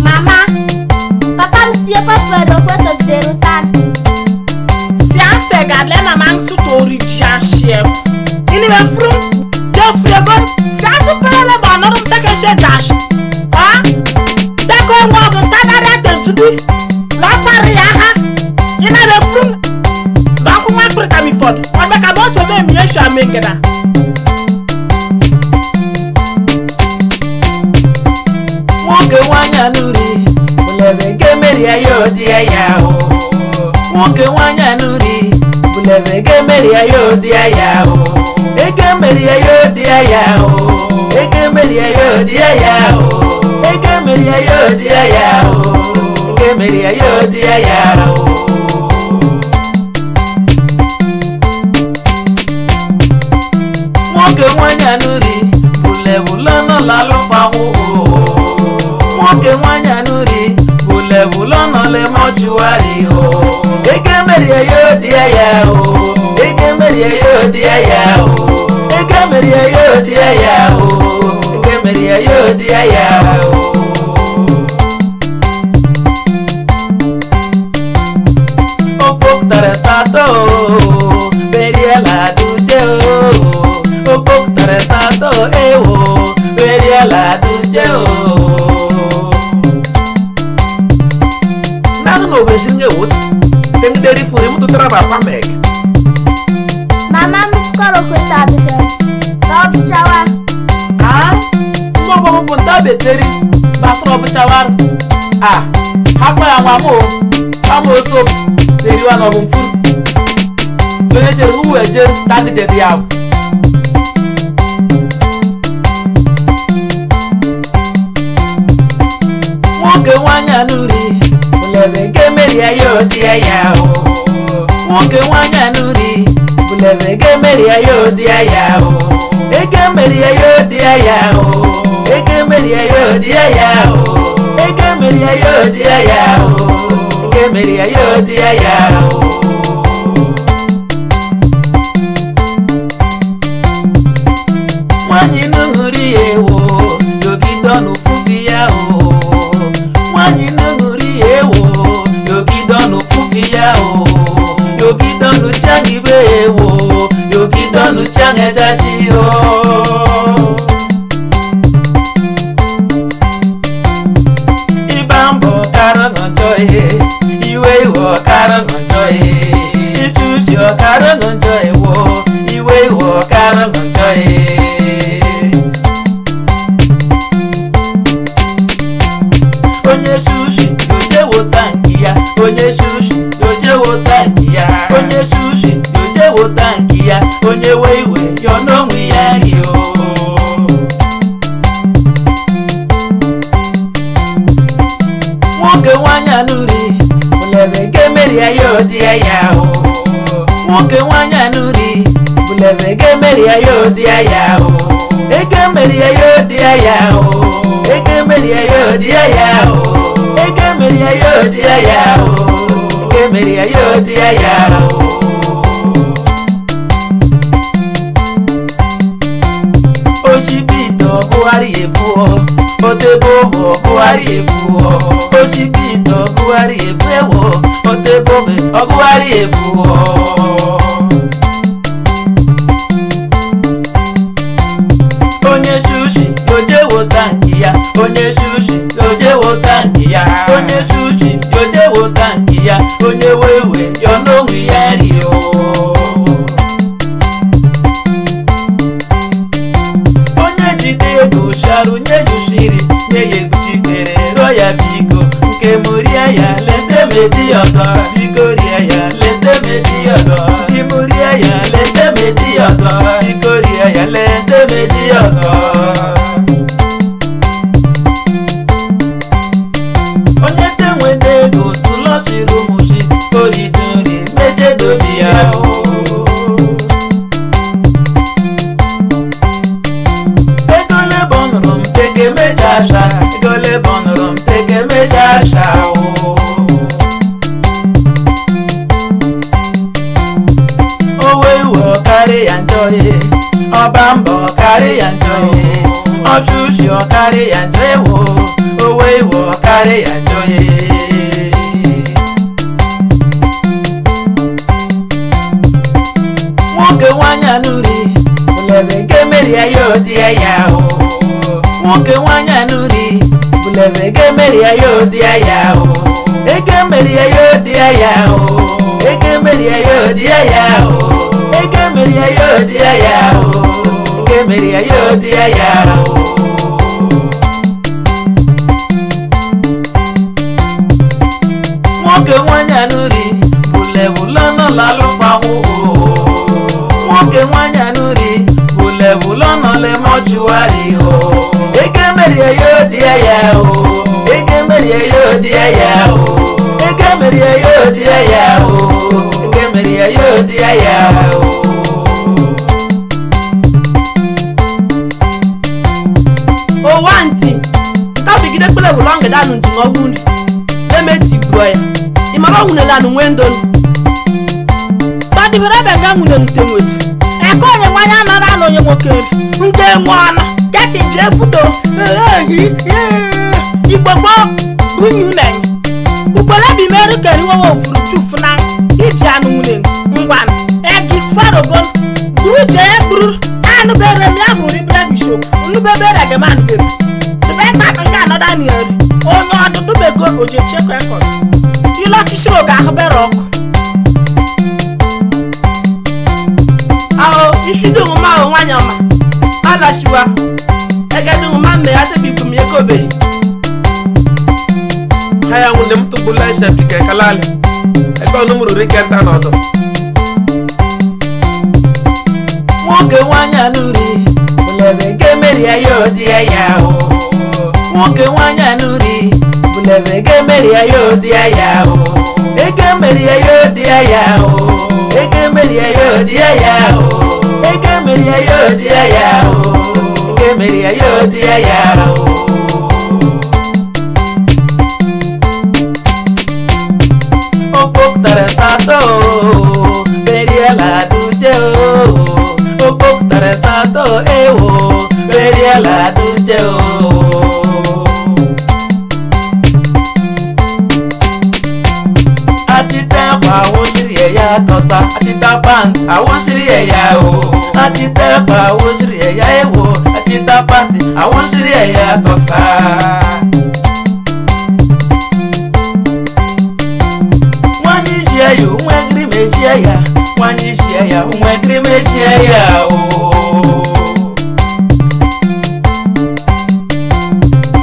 Mama, papa msie kwa fero kwa to derutan. Sianse gadlena mangsu tori chashie. Ini be frum, de fregon. Sianse pele banorum take she dash. Ah? Tako ngom tadare tensudi. La paria ha. Ina be frum. Ba ku ma preka mi fod. Wa be ka bo to be mi ehwa mengeda. Nwoke nwanya nuri, bulebe gemeri ayo di ayao. Nwoke nwanya nuri, bulebe gemeri ayo di ayao. Egemeri ayo di ayao. Egemeri ayo di ayao. Egemeri ayo di ayao. Egemeri ayo di ayao. Nwoke nwanya nuri, bulebulana lalufawu. Nwoke nwanya nuri, bulebulana le mochuari o. Egemeri ayo di ayao. Egemeri ayo di ayao. Egemeri ayo di ayao. Egemeri ayo di ayao. Opok taresato, beriela duje o. Opok taresato ewo, beriela duje o. Nazo no beshinge wot, tengi deri furi mutu traba pamek. Mama miskoro kweta bide. Bob chawa. Ah, mo punta beteri, basro bchawar. Ah, hapa ya mamo, amo so, deri wa no bumfur. Lejer hu ejer tag je diaw. Nwoke nwanya nuri, bulebe gemeri ayo di ayao. Nwoke nwanya nuri, bulebe gemeri ayo di ayao. Egemeri ayo di ayao. Egemeri ayo di ayao. Egemeri ayo di ayao. Egemeri ayo di ayao. Nwanyi nunguri ewo, yogidonu fufi ya o. Nwanyi nunguri ewo, yogidonu fufi ya o. Yogidonu changibe ewo, yogidonu changechachi o. Ibambo karangonjoye, iwe iwo karangonjoye. Ichucho karangonjoye wo, iwe iwo karangonjoye. Onye shushi yoje wo tanki ya, onye shushi yoje wo tanki ya, onye shushi yoje wo tanki ya, onye weiwe yono mwiyari o. Nwoke nwanya nuri, bulebe gemeri ayo di ayao. Nwoke nwanya nuri, bulebe gemeri ayo di ayao. Egemeri ayo di ayao. Egemeri ayo di ayao. Egemeri ayo di ayao. Egemeri ayo di ayao. Oshibito kuari efuo, otebobo kuari efuo. Oshibito kuari efuo, otebobe kuari efuo. Onye shushi yoje wo tanki ya, onye shushi yoje wo tanki ya, onye shushi yoje wo tanki ya, onye wewe yono mwiyari o. Onye jide ego sharu nye jushiri, nye yeguchikere roya biko. Nke muria ya lete medi odo, biko ria ya lete medi odo. Chimuria ya lete medi odo, biko ria ya lete medi odo. Onye tenwe nego sulo shiru mushi, koridori meje dobi ya o. Egole bonrum tege mejasha, egole bonrum tege mejasha o. Owe wo kari anjoye, obambo carry and joy. Of you carry and joy. Away wo carry and joy. Nwoke nwanya nuri, bulebe ke meri ayo di aya o. Nwoke nwanya nuri, bulebe ke meri ayo di aya o. Eke meri ayo di aya o. Eke meri ayo di aya o. Eke meri ayo di aya o. Eke meri ayo di aya o. Nwoke nwanya nuri, bulebu lono lalu fawo. Nwoke nwanya nuri, bulebu lono le mojuari o. Eke meri ayo di aya o. Eke meri ayo di aya o. Eke meri ayo di aya o. Eke meri ayo di aya o. O wanti, kapi gide pele bulonge danu ndingo wundi. Lemeti boya. Imara wune lanu mwendon. Tadi berebe nga wune ntemwetu. Eko onye nwanya nara no onye nwoke. Nke nwana, keti je fudo. Igbogbo bunyu nenyi. Ugbole bi meru keri wo furu tufuna. Ibi anu wune ngwan. Egi farogon. Duru je buru. Anu bere mi aburi bre bishop. Unu bebere ge man bere. Be ta nga anoda ni eri. Onye odudu be go oje cheko ekọ. Ilo chisiro ga ahbere oku. Aho, ishidu nguma nwanya ma. Ala shiwa. Egedu nguma me ate bikum yekoberi. Haya wunde mtubula shafika kalale. Eko numuru riketa nodo. Nwoke nwanya nuri, bulebe ke meri ayo di aya o. Nwoke nwanya nuri, bulebe ke meri ayo di aya o. Eke meri ayo di aya o. Eke meri ayo di aya o. Eke meri ayo di aya o. Eke meri ayo di aya o. Okok taresato, beriela duje o. Okok taresato ewo, beriela duje o. Achita pa awon shiri eya tosa, achita pan awon shiri eya o. Achita pa awon shiri eya ewo, achita panti awon shiri eya tosa. Wani shiayo, unwegri me shiaya. Wani shiaya, unwegri me shiaya o.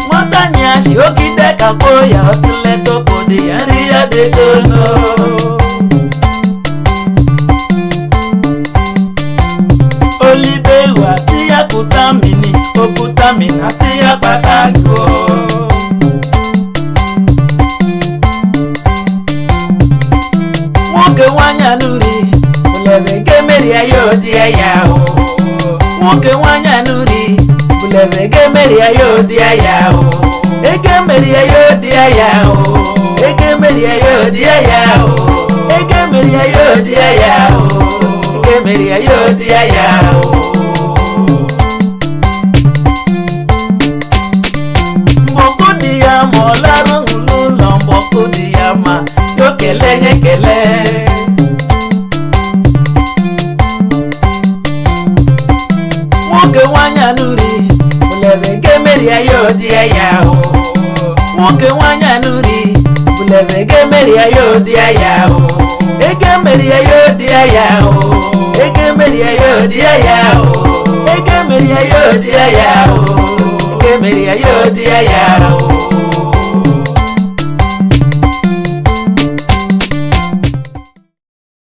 Mwatanya shi okide kakoya osile topode yanriya de kono. Olibewa siya kutamini, okutamina siya patago. Nwoke nwanya nuri, bulebe ke meri ayo di aya o. Nwoke nwanya nuri, bulebe ke meri ayo di aya o. Eke meri ayo di aya o. Eke meri ayo di aya o. Eke meri ayo di aya o. Eke meri ayo di aya o. Mboko di ya mo laro ngulu, mboko di ya ma yo kele nye kele. Nwoke nwanya nuri, bulebe ke meri ayo di aya o. Nwoke nwanya nuri, bulebe ke meri ayo di aya o. Eke meri ayo di aya o. Eke meri ayo di aya o. Eke meri ayo di aya o. Eke meri ayo di aya o.